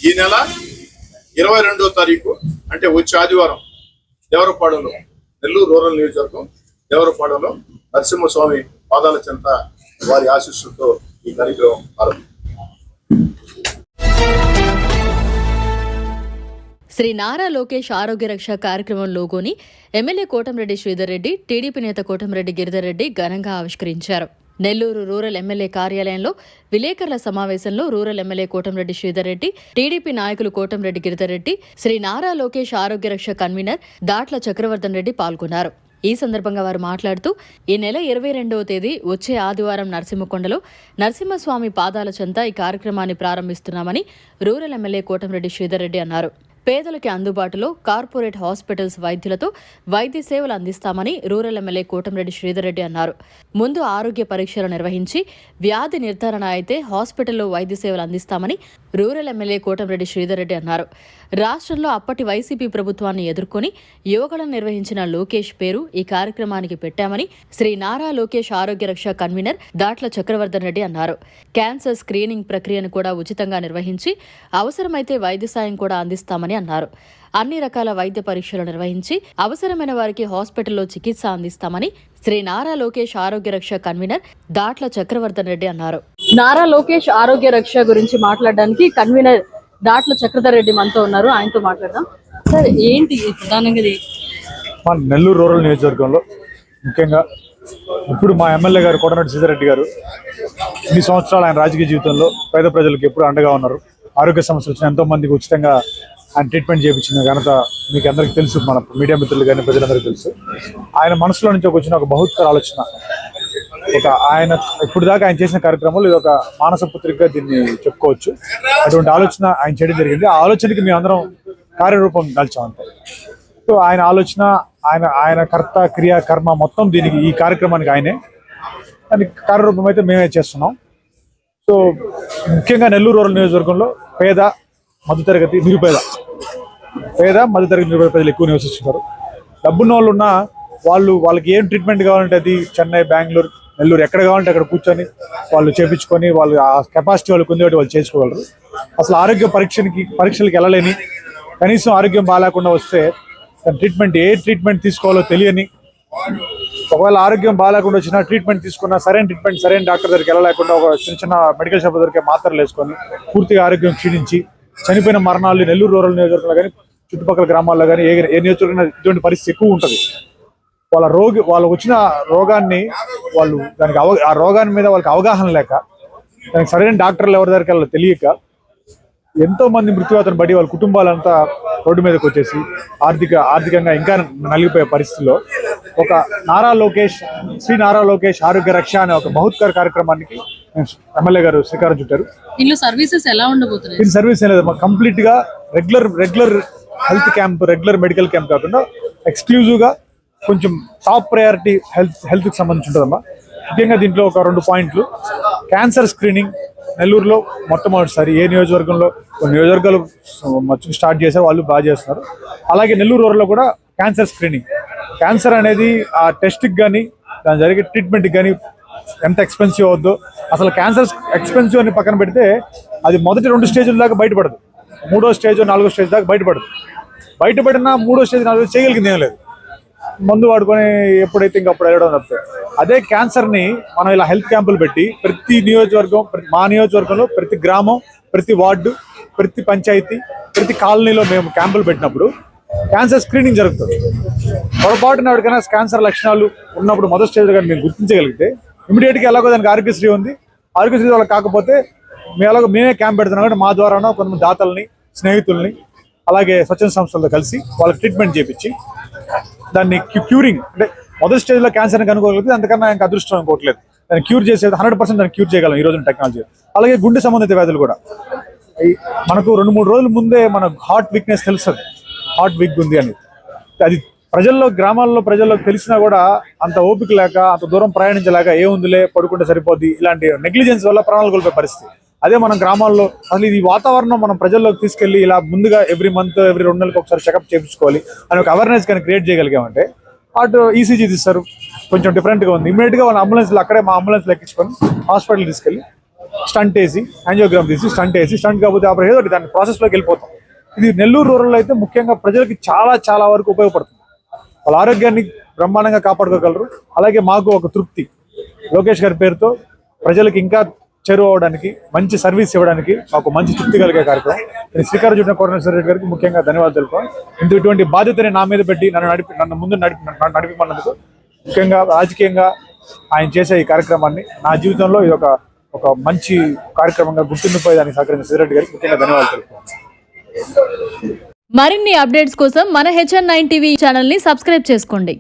ఈ నెల 22వ తారీఖు అంటే వచ్చే ఆదివారం దేవరపాడులో, నెల్లూరు రూరల్ నియోజకవర్గం దేవరపాడులో నరసింహస్వామి పాదాల చెంత వారి ఆశీస్సులతో ఈ కార్యక్రమం ఆరంభం. శ్రీ నారా లోకేష్ ఆరోగ్య రక్ష కార్యక్రమం లోగోని ఎమ్మెల్యే కోటంరెడ్డి శ్రీధర్ రెడ్డి, టీడీపీ నేత కోటంరెడ్డి గిరిధర్ రెడ్డి ఘనంగా ఆవిష్కరించారు. నెల్లూరు రూరల్ ఎమ్మెల్యే కార్యాలయంలో విలేకరుల సమావేశంలో rural MLA Kotamreddy Sridhar Reddy, TDP నాయకులు కోటంరెడ్డి గిరిధర్ రెడ్డి, శ్రీ నారా లోకేష్ ఆరోగ్య రక్ష కన్వీనర్ దాట్ల చక్రవర్ధన్ రెడ్డి పాల్గొన్నారు. ఈ సందర్భంగా వారు మాట్లాడుతూ ఈ నెల 22వ తేదీ వచ్చే ఆదివారం నరసింహకొండలో నరసింహస్వామి పాదాల చెంత ఈ కార్యక్రమాన్ని ప్రారంభిస్తున్నామని రూరల్ ఎమ్మెల్యే కోటంరెడ్డి శ్రీధర్ రెడ్డి అన్నారు. పేదలకి అందుబాటులో కార్పొరేట్ హాస్పిటల్స్ వైద్యులతో వైద్య సేవలు అందిస్తామని రూరల్ ఎమ్మెల్యే కోటంరెడ్డి శ్రీధర్ రెడ్డి అన్నారు. ముందు ఆరోగ్య పరీక్షలు నిర్వహించి వ్యాధి నిర్ధారణ అయితే హాస్పిటల్లో వైద్య సేవలు అందిస్తామని రూరల్ ఎమ్మెల్యే కోటంరెడ్డి శ్రీధర్ రెడ్డి అన్నారు. రాష్ట్రంలో అప్పటి వైసీపీ ప్రభుత్వాన్ని ఎదుర్కొని యువకులను నిర్వహించిన లోకేష్ పేరు ఈ కార్యక్రమానికి పెట్టామని శ్రీ నారా లోకేష్ ఆరోగ్య రక్ష కన్వీనర్ దాట్ల చక్రవర్ధన్ రెడ్డి అన్నారు. క్యాన్సర్ స్క్రీనింగ్ ప్రక్రియను కూడా ఉచితంగా నిర్వహించి అవసరమైతే వైద్య సాయం కూడా అందిస్తామని అన్నారు. అన్ని రకాల వైద్య పరీక్షలు నిర్వహించి అవసరమైన వారికి హాస్పిటల్లో చికిత్స అందిస్తామని శ్రీ నారా లోకేష్ ఆరోగ్య రక్ష కన్వీనర్ దాట్ల చక్రవర్ధన్ రెడ్డి అన్నారు. నారా లోకేష్ ఆరోగ్య రక్ష గురించి మాట్లాడడానికి కన్వీనర్ దాట్ల చక్రధర్ రెడ్డి మనతో ఉన్నారు. ఆయనతో మాట్లాడదాం. సార్, ఏంటి ప్రధానంగా మా నెల్లూరు రూరల్ నియోజకవర్గంలో ముఖ్యంగా ఇప్పుడు మా ఎమ్మెల్యే గారు కోటంరెడ్డి శ్రీధర్ రెడ్డి గారు ఇన్ని సంవత్సరాలు ఆయన రాజకీయ జీవితంలో పేద ప్రజలకు ఎప్పుడు అండగా ఉన్నారు. ఆరోగ్య సమస్యలు వచ్చిన ఎంతో మందికి ఉచితంగా ఆయన ట్రీట్మెంట్ చేయించిన ఘనత మీకు అందరికీ తెలుసు, మన మీడియా మిత్రులు కానీ ప్రజలందరికీ తెలుసు. ఆయన మనసులో నుంచి వచ్చిన ఒక బహుత్కర ఆలోచన, ఆయన ఇప్పుడు దాకా ఆయన చేసిన కార్యక్రమాలు ఇది ఒక మానస పుత్రికగా దీన్ని చెప్పుకోవచ్చు. అటువంటి ఆలోచన ఆయన చేయడం జరిగింది. ఆ ఆలోచనకి మేము అందరం కార్యరూపం దాల్చామంటాం. సో ఆయన ఆలోచన, ఆయన కర్త క్రియ కర్మ మొత్తం దీనికి ఈ కార్యక్రమానికి ఆయనే, దానికి కార్యరూపం అయితే మేమే చేస్తున్నాం. సో ముఖ్యంగా నెల్లూరు రూరల్ నియోజకవర్గంలో పేద మధ్యతరగతి నిరుపేద ప్రజలు ఎక్కువ నివసిస్తున్నారు. డబ్బున్న వాళ్ళు ఉన్న వాళ్ళకి ఏం ట్రీట్మెంట్ కావాలంటే అది చెన్నై, బెంగళూరు, నెల్లూరు ఎక్కడ కావాలంటే అక్కడ కూర్చొని వాళ్ళు చేయించుకొని వాళ్ళు ఆ కెపాసిటీ వాళ్ళకి ఉంది వాళ్ళు చేసుకోగలరు. అసలు ఆరోగ్య పరీక్షలకి వెళ్ళలేని, కనీసం ఆరోగ్యం బాగాలేకుండా వస్తే ఏ ట్రీట్మెంట్ తీసుకోవాలో తెలియని, ఒకవేళ ఆరోగ్యం బాగాలేకుండా వచ్చినా ట్రీట్మెంట్ తీసుకున్నా సరైన డాక్టర్ దగ్గరికి వెళ్ళలేకుండా ఒక చిన్న మెడికల్ షాప్ దొరికే మాత్రలు వేసుకొని పూర్తిగా ఆరోగ్యం క్షీణించి చనిపోయిన మరణాలు నెల్లూరు రూరల్ నియోజకవర్గంలో కానీ చుట్టుపక్కల గ్రామాల్లో కానీ ఏ నియోజకవర్గంలో ఇటువంటి పరిస్థితి ఎక్కువ ఉంటుంది. వాళ్ళకు వచ్చిన రోగాన్ని దానికి ఆ రోగాన్ని మీద వాళ్ళకి అవగాహన లేక, దానికి సరైన డాక్టర్లు ఎవరి దగ్గరికి వెళ్ళాలో తెలియక ఎంతో మంది మృత్యువాతను బట్టి వాళ్ళ కుటుంబాలంతా రోడ్డు మీదకి వచ్చేసి ఆర్థికంగా ఇంకా నలిగిపోయే పరిస్థితుల్లో ఒక శ్రీ నారా లోకేష్ ఆరోగ్య రక్ష అనే ఒక బహుత్కర కార్యక్రమానికి ఎమ్మెల్యే గారు శ్రీకారం చుట్టారు. ఇందులో సర్వీసెస్ ఎలా ఉండబోతున్నాయి? దీని సర్వీస్ ఏం లేదు, కంప్లీట్ గా regular health camp, regular medical camp కాకుండా ఎక్స్క్లూజివ్ గా కొంచెం టాప్ ప్రయారిటీ హెల్త్ కి సంబంధించి ఉంటుందమ్మా. ముఖ్యంగా దీంట్లో ఒక 2 పాయింట్లు. క్యాన్సర్ స్క్రీనింగ్ నెల్లూరులో మొట్టమొదటిసారి ఏ నియోజకవర్గంలో నియోజకవర్గాలు స్టార్ట్ చేశారు, వాళ్ళు బాగా చేస్తున్నారు. అలాగే నెల్లూరు రూరల్లో కూడా క్యాన్సర్ స్క్రీనింగ్, క్యాన్సర్ అనేది ఆ టెస్ట్కి కానీ దాని జరిగే ట్రీట్మెంట్కి కానీ ఎంత ఎక్స్పెన్సివ్ అవుద్దో, అసలు క్యాన్సర్ ఎక్స్పెన్సివ్ అని పక్కన పెడితే అది మొదటి 2 స్టేజ్ల దాకా బయటపడదు, 3వ స్టేజ్ 4వ స్టేజ్ దాకా బయటపడినా 3వ స్టేజ్ 4వ స్టేజ్ చేయగలిగింది ఏం లేదు, మందు వాడుకొని ఎప్పుడైతే ఇంకప్పుడు వెళ్ళడం తప్పితే. అదే క్యాన్సర్ని మనం ఇలా హెల్త్ క్యాంపులు పెట్టి ప్రతి నియోజకవర్గం, మా నియోజకవర్గంలో ప్రతి గ్రామం, ప్రతి వార్డు, ప్రతి పంచాయతీ, ప్రతి కాలనీలో మేము క్యాంపులు పెట్టినప్పుడు క్యాన్సర్ స్క్రీనింగ్ జరుగుతుంది. పొరపాటున ఎవరికైనా క్యాన్సర్ లక్షణాలు ఉన్నప్పుడు మొదటి స్టేజ్ కానీ మేము గుర్తించగలిగితే ఇమీడియట్గా ఎలాగో దానికి ఆరోగ్యశ్రీ ఉంది, ఆరోగ్యశ్రీ వాళ్ళకి కాకపోతే మేమే క్యాంప్ పెడుతున్నాం కాబట్టి మా ద్వారానో కొంతమంది దాతల్ని, స్నేహితుల్ని, అలాగే స్వచ్ఛంద సంస్థలతో కలిసి వాళ్ళకి ట్రీట్మెంట్ చేయించి దాన్ని క్యూరింగ్, అంటే మొదటి స్టేజ్లో క్యాన్సర్ని కనుగోగలిగితే అంతకన్నా ఇంకా అదృష్టం అనుకోవట్లేదు. దాన్ని క్యూర్ చేసేది 100% దాన్ని క్యూర్ చేయగలం ఈ రోజున టెక్నాలజీ. అలాగే గుండె సంబంధిత వ్యాధులు కూడా మనకు 2-3 రోజుల ముందే మన హార్ట్ వీక్నెస్ తెలుస్తుంది, హార్ట్ వీక్ ఉంది అని. అది గ్రామాల్లో ప్రజల్లోకి తెలిసినా కూడా అంత ఓపిక లేక, అంత దూరం ప్రయాణించలేక ఏముందిలే పడుకుంటే సరిపోద్ది ఇలాంటి నెగ్లిజెన్స్ వల్ల ప్రాణాలు కోల్పోయే పరిస్థితి. అదే మనం గ్రామాల్లో అసలు ఇది వాతావరణం మనం ప్రజల్లోకి తీసుకెళ్లి ఇలా ముందుగా ఎవ్రీ మంత్, ఎవ్రీ 2 నెలలకు ఒకసారి చెకప్ చేయించుకోవాలి అని ఒక అవేర్నెస్ కానీ క్రియేట్ చేయగలిగామంటే, అటు ఈసీజీ తీస్తారు, కొంచెం డిఫరెంట్గా ఉంది, ఇమీడియట్గా వాళ్ళ అంబులెన్స్లో అక్కడే మా అంబులెన్స్లో ఎక్కించుకొని హాస్పిటల్ తీసుకెళ్ళి స్టంట్ వేసి యాంజియోగ్రామ్ తీసి స్టంట్ కాకపోతే ఆపరేషన్ ఏదో దాని ప్రాసెస్లోకి వెళ్ళిపోతాం. ఇది నెల్లూరు రూరల్లో అయితే ముఖ్యంగా ప్రజలకి చాలా చాలా వరకు ఉపయోగపడుతుంది. వాళ్ళ ఆరోగ్యాన్ని బ్రహ్మాండంగా కాపాడుకోగలరు. అలాగే మాకు ఒక తృప్తి, లోకేష్ గారి పేరుతో ప్రజలకు ఇంకా చేరువ అవడానికి, మంచి సర్వీస్ ఇవ్వడానికి మాకు మంచి తృప్తి కలిగే కార్యక్రమం. నేను శ్రీకారం చుట్టిన కోటేశ్వర రెడ్డి గారికి ముఖ్యంగా ధన్యవాదాలు తెలుపుతాను. ఇటువంటి బాధ్యతని నా మీద పెట్టి నన్ను ముందు నడిపిమన్నందుకు, ముఖ్యంగా రాజకీయంగా ఆయన చేసే ఈ కార్యక్రమాన్ని నా జీవితంలో ఇది ఒక మంచి కార్యక్రమంగా గుర్తుండిపోయేదానికి సహకరించిన శ్రీరెడ్డి గారికి ముఖ్యంగా ధన్యవాదాలు తెలుపుతాను. మరిన్ని అప్డేట్స్ కోసం మన HN9 టీవీ ఛానల్ని సబ్స్క్రైబ్ చేసుకోండి.